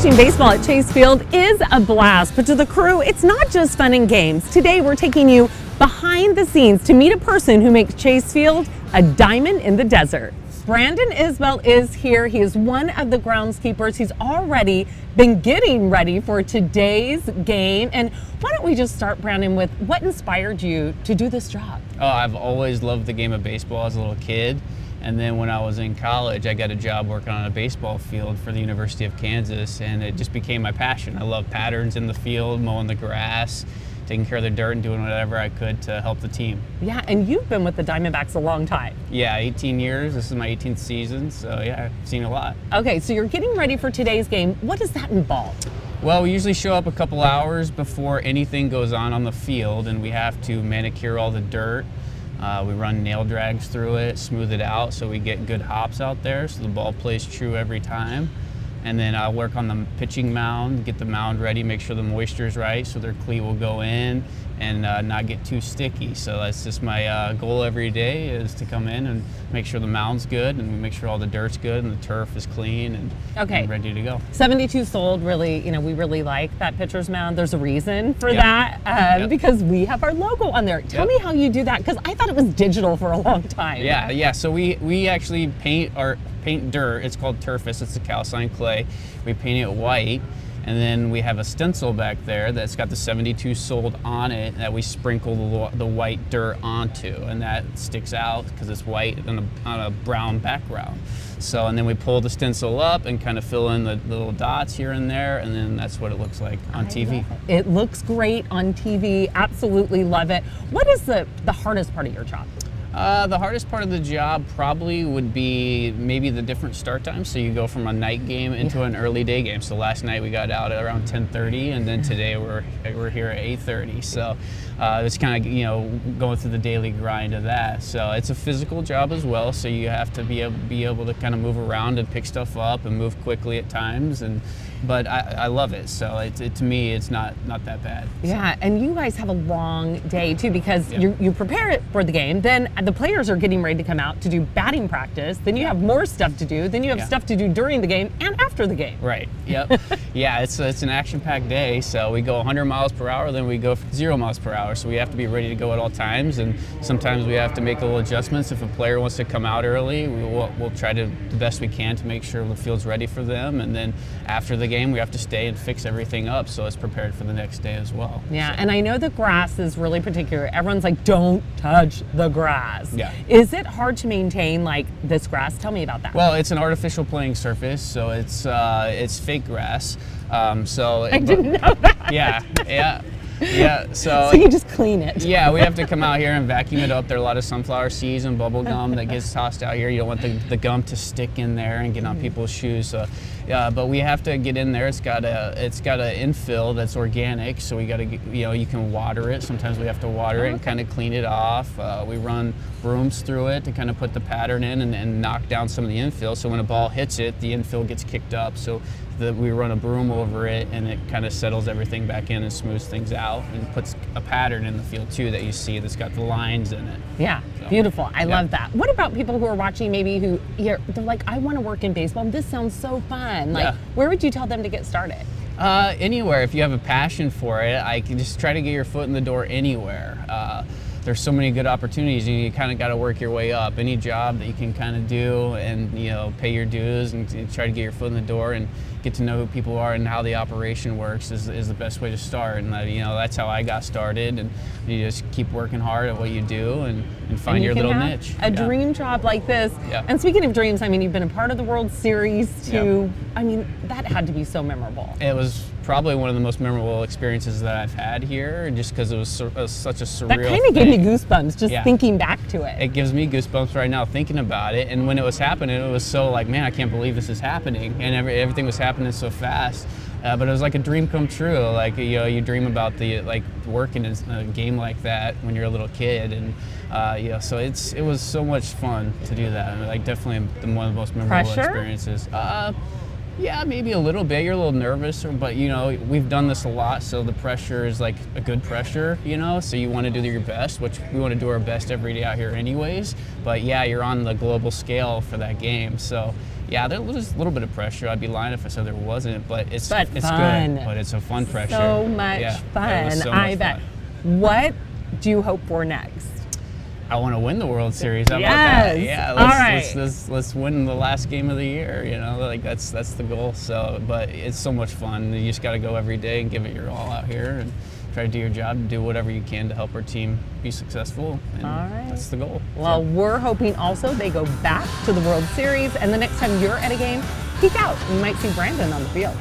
Watching baseball at Chase Field is a blast, but to the crew, it's not just fun and games. Today, we're taking you behind the scenes to meet a person who makes Chase Field a diamond in the desert. Brandon Isbell is here. He is one of the groundskeepers. He's already been getting ready for today's game. And why don't we just start, Brandon, with what inspired you to do this job? Oh, I've always loved the game of baseball as a little kid. And then when I was in college, I got a job working on a baseball field for the University of Kansas, and it just became my passion. I love patterns in the field, mowing the grass, taking care of the dirt, and doing whatever I could to help the team. Yeah, and you've been with the Diamondbacks a long time. Yeah, 18 years. This is my 18th season, so yeah, I've seen a lot. Okay, so you're getting ready for today's game. What does that involve? Well, we usually show up a couple hours before anything goes on the field, and we have to manicure all the dirt. We run nail drags through it, smooth it out so we get good hops out there so the ball plays true every time. And then I'll work on the pitching mound, get the mound ready, make sure the moisture is right so their cleat will go in and not get too sticky. So that's just my goal every day, is to come in and make sure the mound's good and make sure all the dirt's good and the turf is clean and ready to go. 72 sold, really, we really like that pitcher's mound. There's a reason for that because we have our logo on there. Tell me how you do that, because I thought it was digital for a long time. Yeah. So we actually paint dirt. It's called turfus. It's a calcined clay. We paint it white. And then we have a stencil back there that's got the 72 sold on it that we sprinkle the white dirt onto, and that sticks out because it's white on a brown background. So, and then we pull the stencil up and kind of fill in the little dots here and there, and then that's what it looks like on TV. It looks great on TV. Absolutely love it. What is the hardest part of your job? The hardest part of the job probably would be maybe the different start times. So you go from a night game into an early day game. So last night we got out at around 10:30, and then today we're here at 8:30. So it's kind of going through the daily grind of that. So it's a physical job as well. So you have to be able to kind of move around and pick stuff up and move quickly at times. But I love it. So to me, it's not that bad. Yeah, and you guys have a long day too, because you prepare it for the game. Then the players are getting ready to come out to do batting practice. Then you have more stuff to do. Then you have stuff to do during the game and after the game. Right. Yep. Yeah. It's an action-packed day. So we go 100 miles per hour, then we go 0 miles per hour. So we have to be ready to go at all times. And sometimes we have to make little adjustments. If a player wants to come out early, we'll try to the best we can to make sure the field's ready for them. And then after the game, we have to stay and fix everything up so it's prepared for the next day as well. Yeah. And I know the grass is really particular. Everyone's like, don't touch the grass. Yeah. Is it hard to maintain like this grass? Tell me about that. Well, it's an artificial playing surface, so it's fake grass. I didn't know that. Yeah. So you just clean it. Yeah, we have to come out here and vacuum it up. There are a lot of sunflower seeds and bubble gum that gets tossed out here. You don't want the gum to stick in there and get on people's shoes. So, but we have to get in there. It's got an infill that's organic, so we got to you can water it. Sometimes we have to water it and kind of clean it off. We run brooms through it to kind of put the pattern in and knock down some of the infill. So when a ball hits it, the infill gets kicked up. So we run a broom over it, and it kind of settles everything back in and smooths things out and puts a pattern in the field too that you see that's got the lines in it. Yeah, so, beautiful. I love that. What about people who are watching maybe they're like, I want to work in baseball. This sounds so fun. Like, where would you tell them to get started? Anywhere. If you have a passion for it, I can just try to get your foot in the door anywhere. There's so many good opportunities, and you kind of got to work your way up. Any job that you can kind of do and pay your dues and try to get your foot in the door and get to know who people are and how the operation works is the best way to start. And that's how I got started. And you just keep working hard at what you do and find your little niche. A dream job like this. Yeah. And speaking of dreams, you've been a part of the World Series too. That had to be so memorable. It was probably one of the most memorable experiences that I've had here, just because it was such a surreal thing. That kind of gave me goosebumps just thinking back to it. It gives me goosebumps right now thinking about it. And when it was happening, it was so like, man, I can't believe this is happening. And everything was happening so fast. But it was like a dream come true. Like, you dream about working in a game like that when you're a little kid. And, so it was so much fun to do that. Definitely one of the most memorable experiences. Yeah, maybe a little bit. You're a little nervous, but we've done this a lot, so the pressure is like a good pressure, so you want to do your best, which we want to do our best every day out here anyways. But yeah, you're on the global scale for that game, so Yeah, there was a little bit of pressure. I'd be lying if I said there wasn't, but it's But it's fun. good. But it's a fun pressure. So much yeah, fun. It was so much I bet. fun. What do you hope for next? I want to win the World Series. How about Yes. that? Yeah, All right. let's win the last game of the year. You know, like that's the goal. So, but it's so much fun. You just got to go every day and give it your all out here and try to do your job and do whatever you can to help our team be successful. And All right. that's the goal. Well, we're hoping also they go back to the World Series, and the next time you're at a game, peek out. You might see Brandon on the field.